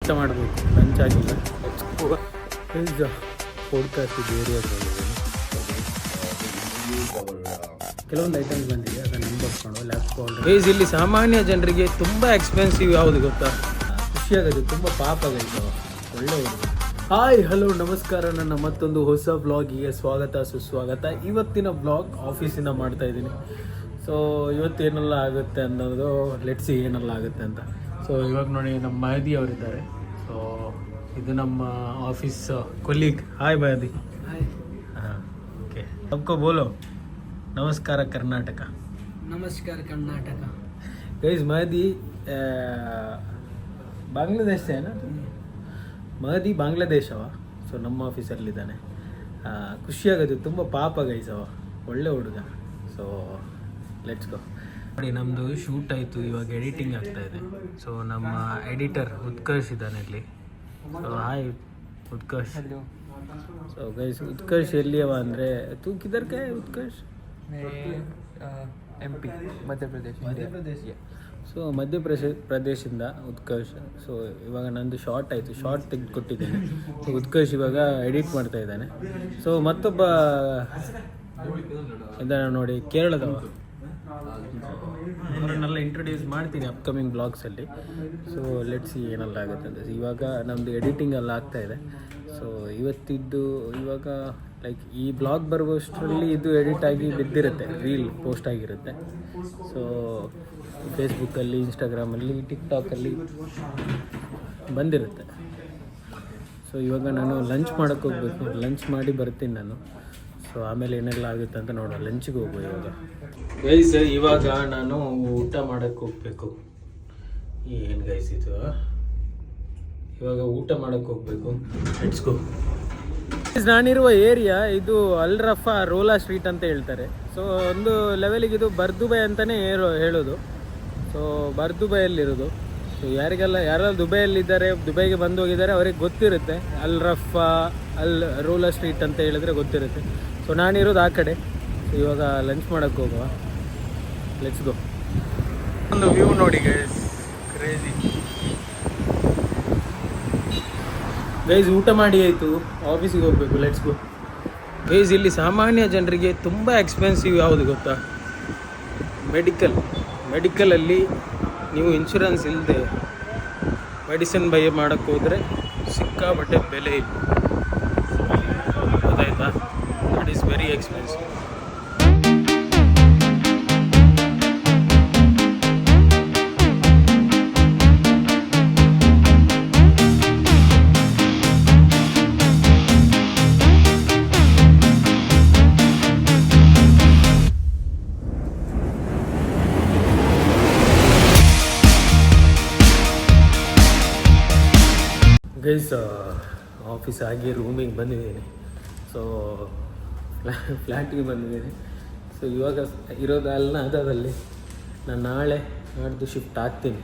ಊಟ ಮಾಡಬೇಕು, ಲಂಚ್ ಆಗಿಲ್ಲ. ಈಗ ಪಾಡ್ಕಾಸ್ಟ್ ಏರಿಯಾದಲ್ಲಿ ಕೆಲವೊಂದು ಐಟಮ್ಸ್ ಬಂದಿದೆ, ಅದನ್ನು ಹಿಂಬರ್ಸ್ಕೊಂಡು ಲ್ಯಾಪ್ಟಾಪ್ ಗೈಸ್. ಇಲ್ಲಿ ಸಾಮಾನ್ಯ ಜನರಿಗೆ ತುಂಬ ಎಕ್ಸ್ಪೆನ್ಸಿವ್ ಯಾವುದು ಗೊತ್ತಾ? ಖುಷಿಯಾಗೋದು, ತುಂಬ ಪಾಪ ಗೈಸ್, ಒಳ್ಳೆ ಹುಡುಗ. ಹಾಯ್ ಹಲೋ ನಮಸ್ಕಾರ, ನನ್ನ ಮತ್ತೊಂದು ಹೊಸ ವ್ಲಾಗಿಗೆ ಸ್ವಾಗತ ಸುಸ್ವಾಗತ. ಇವತ್ತಿನ ವ್ಲಾಗ್ ಆಫೀಸಿಂದ ಮಾಡ್ತಾ ಇದ್ದೀನಿ. ಸೊ ಇವತ್ತೇನೆಲ್ಲ ಆಗುತ್ತೆ ಅನ್ನೋದು ಲೆಟ್ಸಿ ಏನೆಲ್ಲ ಆಗುತ್ತೆ ಅಂತ. ಸೊ ಇವಾಗ ನೋಡಿ ನಮ್ಮ ಮಹದಿ ಅವರಿದ್ದಾರೆ. ಸೊ ಇದು ನಮ್ಮ ಆಫೀಸ್ ಕೊಲೀಗ್. ಹಾಯ್ ಮಹದಿ. ಹಾಂ ಓಕೆ, सबको बोलो नमस्कार कर्नाटक. नमस्कार कर्नाटक. गैस महदी ಬಾಂಗ್ಲಾದೇಶ ಏನಾ? ಮಹದಿ ಬಾಂಗ್ಲಾದೇಶ ಅವ. ಸೊ ನಮ್ಮ ಆಫೀಸಲ್ಲಿದ್ದಾನೆ. ಖುಷಿಯಾಗೋದು, ತುಂಬ ಪಾಪ ಗೈಸ್, ಅವ ಒಳ್ಳೆ ಹುಡುಗ. So let's go. ನೋಡಿ ನಮ್ಮದು ಶೂಟ್ ಆಯಿತು, ಇವಾಗ ಎಡಿಟಿಂಗ್ ಆಗ್ತಾಯಿದೆ. ಸೊ ನಮ್ಮ ಎಡಿಟರ್ ಉತ್ಕರ್ಷ್ ಇದ್ದಾನೆ ಇಲ್ಲಿ. So hi Utkarsh. So guys, Utkarsh ಎಲ್ಲಿ ಅವ ಅಂದರೆ ತೂ ಕಿಧರ್ K Utkarsh? MP Madhya Pradesh. So ಪ್ರದೇಶದಿಂದ ಉತ್ಕರ್ಷ್. ಸೊ ಇವಾಗ ನಂದು ಶಾರ್ಟ್ ಆಯಿತು, ಶಾರ್ಟ್ ತೆಗೆದು ಕೊಟ್ಟಿದ್ದೇನೆ. ಉತ್ಕರ್ಷ್ ಇವಾಗ ಎಡಿಟ್ ಮಾಡ್ತಾ ಇದ್ದಾನೆ. ಸೊ ಮತ್ತೊಬ್ಬ ಇದ್ದಾನೆ ನೋಡಿ, ಕೇರಳದವ. ಅವರನ್ನೆಲ್ಲ ಇಂಟ್ರೊಡ್ಯೂಸ್ ಮಾಡ್ತೀನಿ ಅಪ್ಕಮಿಂಗ್ ಬ್ಲಾಗ್ಸಲ್ಲಿ. ಸೊ ಲೆಟ್ಸ್ ಸಿ ಏನೆಲ್ಲ ಆಗುತ್ತೆ ಅಂತ. ಇವಾಗ ನಮ್ಮದು ಎಡಿಟಿಂಗ್ ಎಲ್ಲ ಆಗ್ತಾಯಿದೆ. ಸೊ ಇವತ್ತಿದ್ದು ಇವಾಗ ಲೈಕ್ ಈ ಬ್ಲಾಗ್ ಬರುವಷ್ಟರಲ್ಲಿ ಇದು ಎಡಿಟ್ ಆಗಿ ಬಿದ್ದಿರುತ್ತೆ, ರೀಲ್ ಪೋಸ್ಟ್ ಆಗಿರುತ್ತೆ. ಸೊ ಫೇಸ್ಬುಕ್ಕಲ್ಲಿ, ಇನ್ಸ್ಟಾಗ್ರಾಮಲ್ಲಿ, ಟಿಕ್ಟಾಕಲ್ಲಿ ಬಂದಿರುತ್ತೆ. ಸೊ ಇವಾಗ ನಾನು ಲಂಚ್ ಮಾಡೋಕ್ಕೆ ಹೋಗಬೇಕು, ಲಂಚ್ ಮಾಡಿ ಬರ್ತೀನಿ ನಾನು. ಸೊ ಆಮೇಲೆ ಏನೆಲ್ಲ ಆಗುತ್ತೆ ಅಂತ ನೋಡೋಣ. ಲಂಚಿಗೆ ಹೋಗು ಇವಾಗ ಗೈಸ್. ಇವಾಗ ನಾನು ಊಟ ಮಾಡೋಕ್ಕೆ ಹೋಗಬೇಕು. ಏನು ಗೈಸ್ ಇದು, ಇವಾಗ ಊಟ ಮಾಡೋಕ್ಕೆ ಹೋಗಬೇಕು. Let's go. ನಾನಿರುವ ಏರಿಯಾ ಇದು ಅಲ್ ರಫಾ ರೋಲಾ ಸ್ಟ್ರೀಟ್ ಅಂತ ಹೇಳ್ತಾರೆ. ಸೊ ಒಂದು ಲೆವೆಲಿಗೆ ಇದು ಬರ್ದುಬೈ ಅಂತಲೇ ಹೇಳೋದು. ಸೊ ಬರ್ದುಬೈಯಲ್ಲಿರೋದು. ಸೊ ಯಾರೆಲ್ಲ ದುಬೈಯಲ್ಲಿದ್ದಾರೆ, ದುಬೈಗೆ ಬಂದು ಹೋಗಿದ್ದಾರೆ, ಅವ್ರಿಗೆ ಗೊತ್ತಿರುತ್ತೆ ಅಲ್ ರಫಾ ಅಲ್ ರೋಲಾ ಸ್ಟ್ರೀಟ್ ಅಂತ ಹೇಳಿದ್ರೆ ಗೊತ್ತಿರುತ್ತೆ. ಸೊ ನಾನಿರೋದು ಆ ಕಡೆ. ಸೊ ಇವಾಗ ಲಂಚ್ ಮಾಡೋಕ್ಕೆ ಹೋಗುವ. Let's go. ಒಂದು ವ್ಯೂ ನೋಡಿ ಗೈಸ್, ಕ್ರೇಜಿ ಗೈಸ್. ಊಟ ಮಾಡಿ ಆಯಿತು, ಆಫೀಸಿಗೆ ಹೋಗಬೇಕು. Let's go guys. ಇಲ್ಲಿ ಸಾಮಾನ್ಯ ಜನರಿಗೆ ತುಂಬ ಎಕ್ಸ್ಪೆನ್ಸಿವ್ ಯಾವುದು ಗೊತ್ತಾ? ಮೆಡಿಕಲಲ್ಲಿ ನೀವು ಇನ್ಶೂರೆನ್ಸ್ ಇಲ್ಲದೆ ಮೆಡಿಸಿನ್ ಬೈ ಮಾಡೋಕ್ಕೆ ಹೋದರೆ ಸಿಕ್ಕಾಬಟ್ಟೆ ಬೆಲೆ ಇಲ್ಲ. ಗೊತ್ತಾಯ್ತಾ? That is very expensive. Guys, office ಆಗಿ ರೂಮಿಗೆ ಬಂದಿದ್ದೀನಿ. ಸೊ ಫ್ಲ್ಯಾಟಿಗೆ ಬಂದಿದ್ದೀನಿ. ಸೊ ಇವಾಗ ಇರೋದಲ್ಲ ಅದರಲ್ಲಿ ನಾನು ನಾಡ್ದು ಶಿಫ್ಟ್ ಆಗ್ತೀನಿ.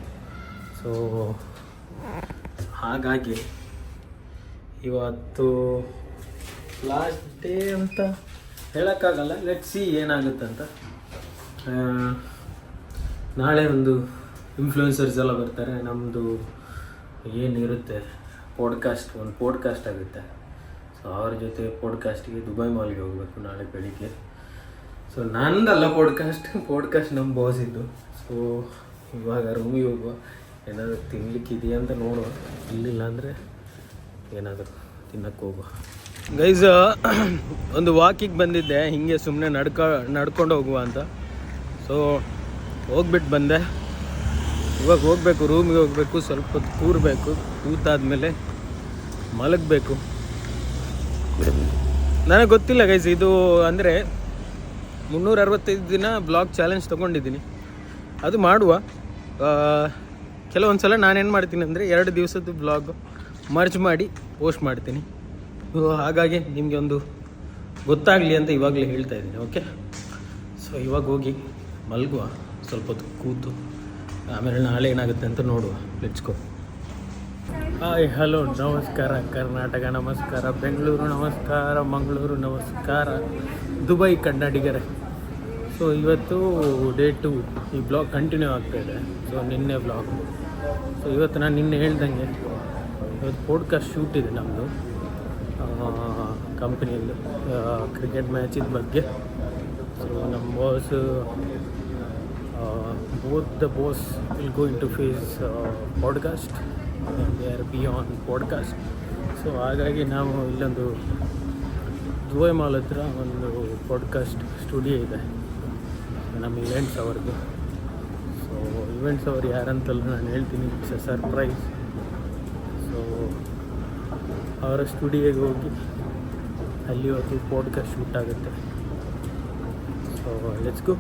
ಸೊ ಹಾಗಾಗಿ ಇವತ್ತು ಲಾಸ್ಟ್ ಡೇ ಅಂತ ಹೇಳೋಕ್ಕಾಗಲ್ಲ. ಲೆಟ್ಸ್ ಸಿ ಏನಾಗುತ್ತಂತ. ನಾಳೆ ಒಂದು ಇನ್ಫ್ಲೂಯೆನ್ಸರ್ಸ್ ಎಲ್ಲ ಬರ್ತಾರೆ. ನಮ್ಮದು ಏನಿರುತ್ತೆ ಒಂದು ಪಾಡ್ಕಾಸ್ಟ್ ಆಗುತ್ತೆ. ಸೊ ಅವ್ರ ಜೊತೆ ಪಾಡ್ಕಾಸ್ಟಿಗೆ ದುಬೈ ಮಾಲ್ಗೆ ಹೋಗಬೇಕು ನಾಳೆ ಬೆಳಿಗ್ಗೆ. ಸೊ ನಂದಲ್ಲ ಪಾಡ್ಕಾಸ್ಟ್ ನಮ್ಮ ಬಾಸ್ ಇದ್ದು. ಸೊ ಇವಾಗ ರೂಮಿಗೆ ಹೋಗುವ, ಏನಾದರೂ ತಿನ್ನಲಿಕ್ಕಿದೆಯಾ ಅಂತ ನೋಡುವ. ಇಲ್ಲಿಲ್ಲ ಅಂದರೆ ಏನಾದರೂ ತಿನ್ನಕ್ಕೆ ಹೋಗುವ. ಗೈಸ್, ಒಂದು ವಾಕಿಗೆ ಬಂದಿದ್ದೆ, ಹೀಗೆ ಸುಮ್ಮನೆ ನಡ್ಕೊಂಡು ಹೋಗುವ ಅಂತ. ಸೊ ಹೋಗ್ಬಿಟ್ಟು ಬಂದೆ. ಇವಾಗ ಹೋಗಬೇಕು, ರೂಮಿಗೆ ಹೋಗಬೇಕು, ಸ್ವಲ್ಪ ಹೊತ್ತು ಕೂರಬೇಕು. ಕೂತಾದ್ಮೇಲೆ ಮಲಗಬೇಕು. ನನಗೆ ಗೊತ್ತಿಲ್ಲ ಗೈಸ್, ಇದು ಅಂದರೆ 365 ದಿನ ಬ್ಲಾಗ್ ಚಾಲೆಂಜ್ ತೊಗೊಂಡಿದ್ದೀನಿ. ಅದು ಮಾಡುವ. ಕೆಲವೊಂದು ಸಲ ನಾನೇನು ಮಾಡ್ತೀನಿ ಅಂದರೆ 2 ದಿವಸದ್ದು ಬ್ಲಾಗ್ ಮರ್ಜ್ ಮಾಡಿ ಪೋಸ್ಟ್ ಮಾಡ್ತೀನಿ. ಹಾಗಾಗಿ ನಿಮಗೆ ಒಂದು ಗೊತ್ತಾಗಲಿ ಅಂತ ಇವಾಗಲೇ ಹೇಳ್ತಾ ಇದ್ದೀನಿ. ಓಕೆ, ಸೊ ಇವಾಗ ಹೋಗಿ ಮಲಗುವ, ಸ್ವಲ್ಪ ಹೊತ್ತು ಕೂತು ಆಮೇಲೆ ನಾಳೆ ಏನಾಗುತ್ತೆ ಅಂತ ನೋಡುವ. Let's go. ಹಾಯ್ ಹಲೋ ನಮಸ್ಕಾರ ಕರ್ನಾಟಕ, ನಮಸ್ಕಾರ ಬೆಂಗಳೂರು, ನಮಸ್ಕಾರ ಮಂಗಳೂರು, ನಮಸ್ಕಾರ ದುಬೈ ಕನ್ನಡಿಗರೇ. ಸೊ ಇವತ್ತು ಡೇ 2 ಈ ಬ್ಲಾಗ್ ಕಂಟಿನ್ಯೂ ಆಗ್ತಾಯಿದೆ. ಸೊ ನಿನ್ನೆ ಬ್ಲಾಗ್. ಸೊ ಇವತ್ತು ನಾನು ನಿನ್ನೆ ಹೇಳ್ದಂಗೆ ಇವತ್ತು ಪಾಡ್ಕಾಸ್ಟ್ ಶೂಟ್ ಇದೆ ನಮ್ಮದು ಕಂಪ್ನಿಯಲ್ಲಿ ಕ್ರಿಕೆಟ್ ಮ್ಯಾಚಿನ ಬಗ್ಗೆ. ಸೊ ನಮ್ಮ boss both the boss will go into face podcast, they are be on podcast. So ಹಾಗಾಗಿ ನಾವು ಇಲ್ಲೊಂದು ದುಬೈ ಮಾಲ್ ಹತ್ರ ಒಂದು ಪಾಡ್ಕಾಸ್ಟ್ ಸ್ಟುಡಿಯೋ ಇದೆ ನಮ್ಮ ಇವೆಂಟ್ಸ್ ಅವ್ರದ್ದು. ಸೊ ಇವೆಂಟ್ಸ್ ಅವ್ರು ಯಾರಂತಲ್ಲ ನಾನು ಹೇಳ್ತೀನಿ, ಇಟ್ಸ್ ಎ ಸರ್ಪ್ರೈಸ್. ಸೊ ಅವರ ಸ್ಟುಡಿಯೋಗೆ ಹೋಗಿ ಅಲ್ಲಿ ಇವತ್ತು ಪಾಡ್ಕಾಸ್ಟ್ ಶೂಟ್ ಆಗುತ್ತೆ. So let's go.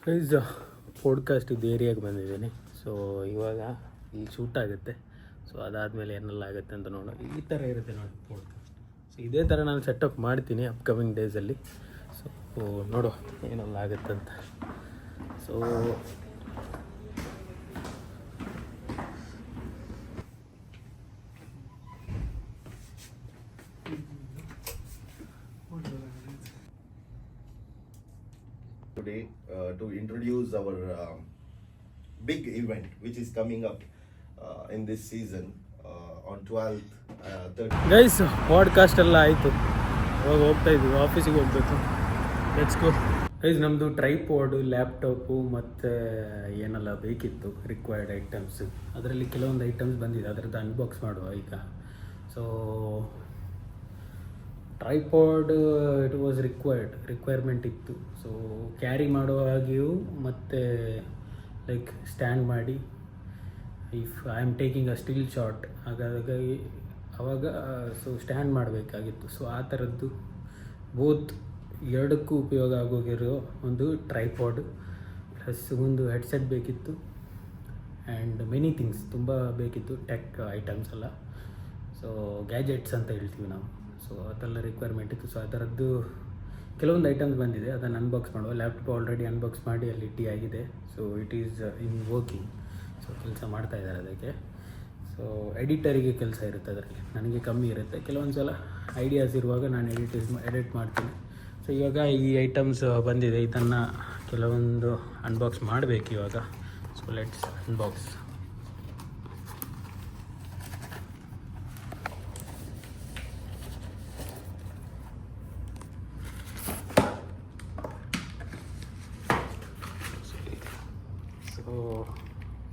Guys, podcast ಇದು ಏರಿಯಾಗೆ ಬಂದಿದ್ದೀನಿ. ಸೊ ಇವಾಗ ಇಲ್ಲಿ ಶೂಟ್ ಆಗುತ್ತೆ. ಸೊ ಅದಾದಮೇಲೆ ಏನೆಲ್ಲ ಆಗುತ್ತೆ ಅಂತ ನೋಡೋಣ. ಈ ಥರ ಇರುತ್ತೆ ನೋಡಿ ಪಾಡ್ಕಾಸ್ಟ್. ಸೊ ಇದೇ ಥರ ನಾನು ಸೆಟಪ್ ಮಾಡ್ತೀನಿ ಅಪ್ಕಮಿಂಗ್ ಡೇಸಲ್ಲಿ. ಸೊ ನೋಡುವ ಏನೆಲ್ಲ ಆಗುತ್ತೆ ಅಂತ. So today to introduce our big event which is coming up in this season on 12th, 13th. Guys, podcast ಎಲ್ಲ ಆಯಿತು. ಇವಾಗ ಹೋಗ್ತಾ ಇದ್ದೀವಿ, ಆಫೀಸಿಗೆ ಹೋಗ್ಬೇಕು. Let's go. ಗೈಸ್, ನಮ್ಮದು ಟ್ರೈಪಾಡು, ಲ್ಯಾಪ್ಟಾಪು ಮತ್ತು ಏನೆಲ್ಲ ಬೇಕಿತ್ತು ರಿಕ್ವೈರ್ಡ್ ಐಟಮ್ಸ್, ಅದರಲ್ಲಿ ಕೆಲವೊಂದು ಐಟಮ್ಸ್ ಬಂದಿದೆ. ಅದರದ್ದು ಅನ್ಬಾಕ್ಸ್ ಮಾಡುವ ಈಗ. So tripod it was requirement ಇತ್ತು. ಸೊ ಕ್ಯಾರಿ ಮಾಡುವ ಹಾಗೆಯೂ ಮತ್ತು ಲೈಕ್ ಸ್ಟ್ಯಾಂಡ್ ಮಾಡಿ, if I am taking a still shot ಹಾಗಾಗಿ ಆವಾಗ ಸೊ ಸ್ಟ್ಯಾಂಡ್ ಮಾಡಬೇಕಾಗಿತ್ತು. ಸೊ ಆ ಥರದ್ದು ಬೋತ್ ಎರಡಕ್ಕೂ ಉಪಯೋಗ ಆಗೋಗಿರೋ ಒಂದು ಟ್ರೈಪಾಡ್, ಪ್ಲಸ್ ಒಂದು ಹೆಡ್ಸೆಟ್ ಬೇಕಿತ್ತು, ಆ್ಯಂಡ್ ಮೆನಿ ಥಿಂಗ್ಸ್ ತುಂಬ ಬೇಕಿತ್ತು, ಟೆಕ್ ಐಟಮ್ಸ್ ಎಲ್ಲ. ಸೊ ಗ್ಯಾಜೆಟ್ಸ್ ಅಂತ ಹೇಳ್ತೀವಿ ನಾವು. ಸೊ ಅದೆಲ್ಲ ರಿಕ್ವೈರ್ಮೆಂಟ್ ಇತ್ತು. ಸೊ ಆ ಥರದ್ದು ಕೆಲವೊಂದು ಐಟಮ್ಸ್ ಬಂದಿದೆ, ಅದನ್ನು ಅನ್ಬಾಕ್ಸ್ ಮಾಡುವ. ಲ್ಯಾಪ್ಟಾಪ್ ಆಲ್ರೆಡಿ ಅನ್ಬಾಕ್ಸ್ ಮಾಡಿ ಅಲ್ಲಿ ಇಟ್ಟು ಆಗಿದೆ. So it is in working. So ಕೆಲಸ ಮಾಡ್ತಾ ಇದ್ದಾರೆ ಅದಕ್ಕೆ. ಸೊ ಎಡಿಟರಿಗೆ ಕೆಲಸ ಇರುತ್ತೆ ಅದರಲ್ಲಿ, ನನಗೆ ಕಮ್ಮಿ ಇರುತ್ತೆ. ಕೆಲವೊಂದು ಸಲ ಐಡಿಯಾಸ್ ಇರುವಾಗ ನಾನು ಎಡಿಟ್ ಮಾಡ್ತೀನಿ. ಸೊ ಇವಾಗ ಈ ಐಟಮ್ಸ್ ಬಂದಿದೆ, ಇದನ್ನು ಕೆಲವೊಂದು ಅನ್ಬಾಕ್ಸ್ ಮಾಡಬೇಕು ಇವಾಗ. So let's unbox.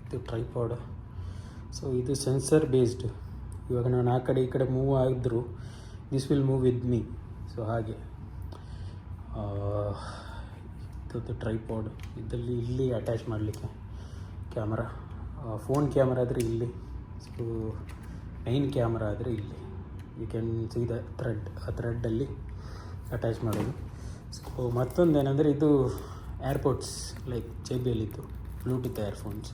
ಇದು ಟ್ರೈಪಾಡ್. ಸೊ ಇದು ಸೆನ್ಸರ್ ಬೇಸ್ಡ್. ಇವಾಗ ನಾನು ಆ ಕಡೆ ಈ ಕಡೆ ಮೂವ್ ಆಗಿದ್ರು this will move with me. So ಹಾಗೆ ಇದು ಟ್ರೈಪಾಡ್. ಇದರಲ್ಲಿ ಇಲ್ಲಿ ಅಟ್ಯಾಚ್ ಮಾಡಲಿಕ್ಕೆ ಕ್ಯಾಮ್ರಾ, ಫೋನ್ ಕ್ಯಾಮ್ರಾ ಆದರೆ ಇಲ್ಲಿ, ಸೊ ಮೈನ್ ಕ್ಯಾಮ್ರಾ ಆದರೆ ಇಲ್ಲಿ. You can see the thread, ಆ ಥ್ರೆಡ್ಡಲ್ಲಿ ಅಟ್ಯಾಚ್ ಮಾಡೋದು. ಸೊ ಮತ್ತೊಂದೇನೆಂದರೆ ಇದು ಏರ್ಪೋರ್ಟ್ಸ್, ಲೈಕ್ ಜೇಬಿಯಲ್ಲಿತ್ತು ಬ್ಲೂಟೂತ್ ಏರ್ಫೋನ್ಸ್.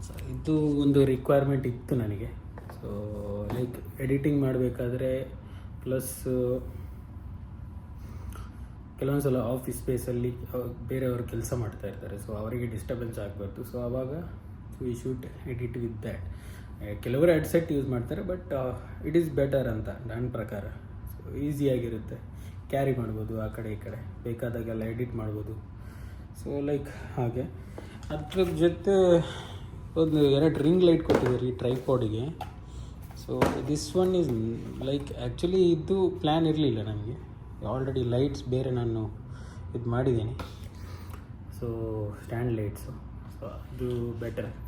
ಸೊ ಇದು ಒಂದು ರಿಕ್ವೈರ್ಮೆಂಟ್ ಇತ್ತು ನನಗೆ. ಸೊ ಲೈಕ್ ಎಡಿಟಿಂಗ್ ಮಾಡಬೇಕಾದ್ರೆ, ಪ್ಲಸ್ ಕೆಲವೊಂದು ಸಲ ಆಫೀಸ್ ಸ್ಪೇಸಲ್ಲಿ ಬೇರೆಯವರು ಕೆಲಸ ಮಾಡ್ತಾ ಇರ್ತಾರೆ. ಸೊ ಅವರಿಗೆ ಡಿಸ್ಟರ್ಬೆನ್ಸ್ ಆಗಬಾರ್ದು. ಸೊ ಆವಾಗ we should edit with that. ಕೆಲವರು ಹೆಡ್ಸೆಟ್ ಯೂಸ್ ಮಾಡ್ತಾರೆ, ಬಟ್ ಇಟ್ ಈಸ್ ಬೆಟರ್ ಅಂತ ನನ್ನ ಪ್ರಕಾರ. ಸೊ ಈಸಿಯಾಗಿರುತ್ತೆ, ಕ್ಯಾರಿ ಮಾಡ್ಬೋದು ಆ ಕಡೆ ಈ ಕಡೆ, ಬೇಕಾದಾಗೆಲ್ಲ ಎಡಿಟ್ ಮಾಡ್ಬೋದು. ಸೊ ಲೈಕ್ ಹಾಗೆ. ಅದ್ರ ಜೊತೆ ಒಂದು 2 ರಿಂಗ್ ಲೈಟ್ ಕೊಟ್ಟಿದ್ದಾರೆ ಈ ಟ್ರೈಪಾಡಿಗೆ. So this one is like actually ಇದು ಪ್ಲ್ಯಾನ್ ಇರಲಿಲ್ಲ ನನಗೆ. ಆಲ್ರೆಡಿ ಲೈಟ್ಸ್ ಬೇರೆ ನಾನು ಇದು ಮಾಡಿದ್ದೀನಿ. So stand lights. ಸೊ ಅದು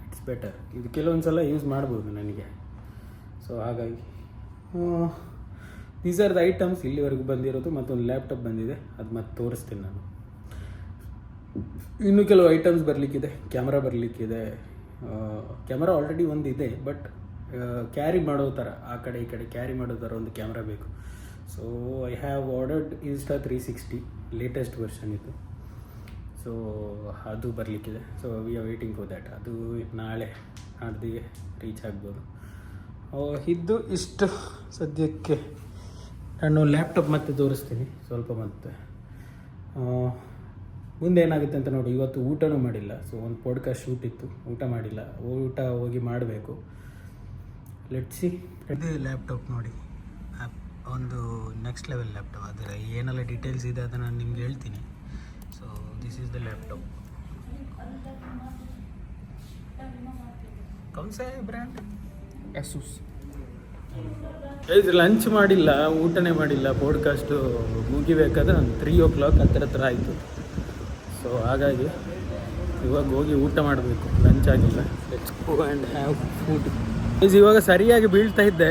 ಇಟ್ಸ್ ಬೆಟರ್. ಇದು ಕೆಲವೊಂದು ಸಲ ಯೂಸ್ ಮಾಡ್ಬೋದು ನನಗೆ. ಸೊ ಹಾಗಾಗಿ ದೀಸ್ ಆರ್ ದ ಐಟಮ್ಸ್ ಇಲ್ಲಿವರೆಗೂ ಬಂದಿರೋದು. ಮತ್ತೊಂದು ಲ್ಯಾಪ್ಟಾಪ್ ಬಂದಿದೆ, ಅದು ಮತ್ತೆ ತೋರಿಸ್ತೀನಿ ನಾನು. ಇನ್ನೂ ಕೆಲವು ಐಟಮ್ಸ್ ಬರಲಿಕ್ಕಿದೆ, ಕ್ಯಾಮ್ರಾ ಬರಲಿಕ್ಕಿದೆ. ಕ್ಯಾಮ್ರಾ ಆಲ್ರೆಡಿ ಒಂದು ಇದೆ, ಬಟ್ ಕ್ಯಾರಿ ಮಾಡೋ ಥರ, ಆ ಕಡೆ ಈ ಕಡೆ ಕ್ಯಾರಿ ಮಾಡೋ ಥರ ಒಂದು ಕ್ಯಾಮ್ರಾ ಬೇಕು. So I have ordered Insta360 latest version ಇದು. ಸೊ ಅದು ಬರಲಿಕ್ಕಿದೆ. So we are waiting for that. ಅದು ನಾಳೆ ನಾಡ್ದಿಗೆ ರೀಚ್ ಆಗ್ಬೋದು. ಇದು ಇಷ್ಟು ಸದ್ಯಕ್ಕೆ ನಾನು ಲ್ಯಾಪ್ಟಾಪ್ ಮತ್ತೆ ತೋರಿಸ್ತೀನಿ ಸ್ವಲ್ಪ ಮತ್ತೆ ಮುಂದೆ ಏನಾಗುತ್ತೆ ಅಂತ ನೋಡಿ. ಇವತ್ತು ಊಟನೂ ಮಾಡಿಲ್ಲ, ಸೊ ಒಂದು ಪಾಡ್ಕಾಸ್ಟ್ ಶೂಟ್ ಇತ್ತು, ಊಟ ಮಾಡಿಲ್ಲ, ಊಟ ಹೋಗಿ ಮಾಡಬೇಕು. ಲೆಟ್ಸಿ. ಇದು ಲ್ಯಾಪ್ಟಾಪ್ ನೋಡಿ, ಒಂದು ನೆಕ್ಸ್ಟ್ ಲೆವೆಲ್ ಲ್ಯಾಪ್ಟಾಪ್. ಅದರ ಏನೆಲ್ಲ ಡೀಟೇಲ್ಸ್ ಇದೆ ಅದನ್ನು ನಾನು ನಿಮ್ಗೆ ಹೇಳ್ತೀನಿ. So this is the laptop. ಕೌನ್ಸೆ ಬ್ರ್ಯಾಂಡ್? ಅಸೂಸ್. ಲಂಚ್ ಮಾಡಿಲ್ಲ, ಊಟನೇ ಮಾಡಿಲ್ಲ. ಪಾಡ್ಕಾಸ್ಟು ಮುಗಿಬೇಕಾದ್ರೆ ಒಂದು 3 o'clock ಹತ್ರ ಆಯಿತು. ಸೊ ಹಾಗಾಗಿ ಇವಾಗ ಹೋಗಿ ಊಟ ಮಾಡಬೇಕು, ಲಂಚ್ ಆಗಿಲ್ಲ. Let's go and have food. ಇವಾಗ ಸರಿಯಾಗಿ ಬೀಳ್ತಾ ಇದ್ದೆ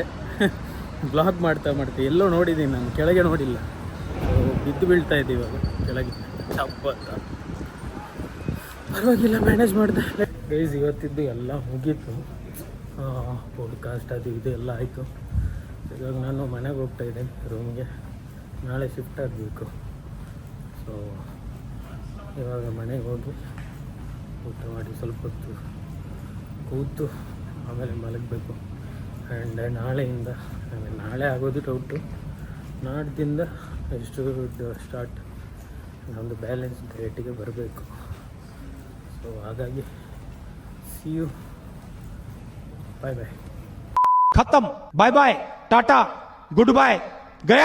ಬ್ಲಾಗ್ ಮಾಡ್ತಾ ಎಲ್ಲೋ ನೋಡಿದ್ದೀನಿ ನಾನು, ಕೆಳಗೆ ನೋಡಿಲ್ಲ. ಸೊ ಬಿದ್ದು ಬೀಳ್ತಾ ಇದ್ದೆ ಇವಾಗ ಕೆಳಗೆ ಚಪ್ಪ ಅಂತ. ಪರವಾಗಿಲ್ಲ, ಮ್ಯಾನೇಜ್ ಮಾಡಿದೆ. ಗೈಸ್ ಇವತ್ತಿದ್ದು ಎಲ್ಲ ಮುಗೀತು, ಪಾಡ್ಕಾಸ್ಟ್ ಅದು ಇದು ಎಲ್ಲ ಆಯಿತು. ಇವಾಗ ನಾನು ಮನೆಗೆ ಹೋಗ್ತಾ ಇದ್ದೇನೆ, ರೂಮ್ಗೆ. ನಾಳೆ ಶಿಫ್ಟ್ ಆಗಬೇಕು. ಸೊ ಇವಾಗ ಮನೆಗೆ ಹೋಗಿ ಊಟ ಮಾಡಿ ಸ್ವಲ್ಪ ಹೊತ್ತು ಕೂತು ಆಮೇಲೆ ಮಲಗಬೇಕು. ಆ್ಯಂಡ್ ನಾಳೆಯಿಂದ ನಾಳೆ ಆಗೋದು ಡೌಟು, ನಾಡ್ದಿಂದ ಎಷ್ಟು ಸ್ಟಾರ್ಟ್ ನಮ್ಮದು ಬ್ಯಾಲೆನ್ಸ್ ಡಯಟಿಗೆ ಬರಬೇಕು. ಸೊ ಹಾಗಾಗಿ ಸಿ ಯು, ಬಾಯ್ ಬಾಯ್. खत्म, bye bye, tata, goodbye, गया.